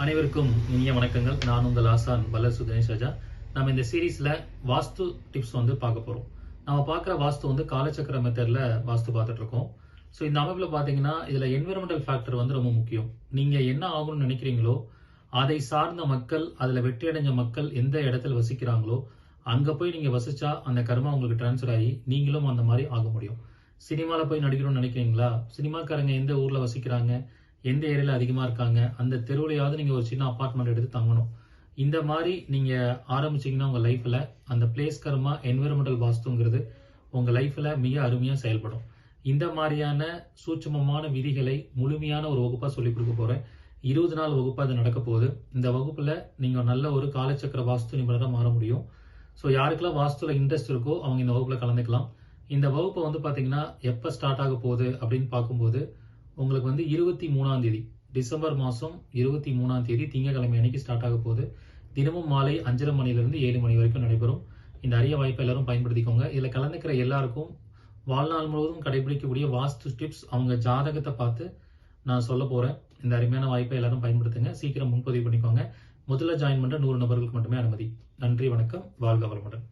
அனைவருக்கும் இனிய வணக்கங்கள். நான் உங்கள் ஆசான் வல்லசு தினேஷ் ராஜா. நம்ம இந்த சீரீஸ்ல வாஸ்து டிப்ஸ் பார்க்க போறோம். நம்ம பார்க்குற வாஸ்து காலச்சக்கர மெத்தட்ல வாஸ்து பார்த்துட்டு இருக்கோம். ஸோ இந்த அமைப்புல பாத்தீங்கன்னா இதுல என்விரான்மெண்டல் ஃபேக்டர் ரொம்ப முக்கியம். நீங்க என்ன ஆகணும்னு நினைக்கிறீங்களோ அதை சார்ந்த மக்கள், அதுல வெற்றி அடைஞ்ச மக்கள் எந்த இடத்துல வசிக்கிறாங்களோ அங்க போய் நீங்க வசிச்சா அந்த கர்மா உங்களுக்கு டிரான்ஸ்ஃபர் ஆகி நீங்களும் அந்த மாதிரி ஆக முடியும். சினிமால போய் நடிக்கணும்னு நினைக்கிறீங்களா? சினிமாக்காரங்க எந்த ஊர்ல வசிக்கிறாங்க, எந்த ஏரியால அதிகமா இருக்காங்க, அந்த தெருவுலையாவது நீங்க ஒரு சின்ன அபார்ட்மெண்ட் எடுத்து தங்கணும். இந்த மாதிரி நீங்க ஆரம்பிச்சீங்கன்னா உங்க லைஃப்ல அந்த பிளேஸ் கர்மா என்விரான்மெண்டல் வாஸ்துங்கிறது உங்க லைஃப்ல மிக அருமையா செயல்படும். இந்த மாதிரியான சூட்சமமான விதிகளை முழுமையான ஒரு வகுப்பா சொல்லிக் கொடுக்க போறேன். 20 நாள் வகுப்பா இது நடக்க போகுது. இந்த வகுப்புல நீங்க நல்ல ஒரு காலச்சக்கர வாஸ்து நிபுணரா மாற முடியும். ஸோ யாருக்கெல்லாம் வாஸ்துல இன்ட்ரெஸ்ட் இருக்கோ அவங்க இந்த வகுப்புல கலந்துக்கலாம். இந்த வகுப்பு பாத்தீங்கன்னா எப்ப ஸ்டார்ட் ஆக போகுது அப்படின்னு பார்க்கும்போது உங்களுக்கு 23ஆம் தேதி டிசம்பர் மாசம் 23ஆம் தேதி திங்கட்கிழமை அன்னைக்கு ஸ்டார்ட் ஆக போகுது. தினமும் மாலை 5:30 மணிலிருந்து 7 மணி வரைக்கும் நடைபெறும். இந்த அரிய வாய்ப்பை எல்லாரும் பயன்படுத்திக்கோங்க. இதுல கலந்துக்கிற எல்லாருக்கும் வாழ்நாள் முழுவதும் கடைபிடிக்கக்கூடிய வாஸ்து டிப்ஸ் அவங்க ஜாதகத்தை பார்த்து நான் சொல்ல போறேன். இந்த அருமையான வாய்ப்பை எல்லாரும் பயன்படுத்துங்க. சீக்கிரம் முன்பதிவு பண்ணிக்கோங்க. முதல்ல ஜாயின் பண்ற 100 நபர்களுக்கு மட்டுமே அனுமதி. நன்றி, வணக்கம், வாழ்க வளமுடன்.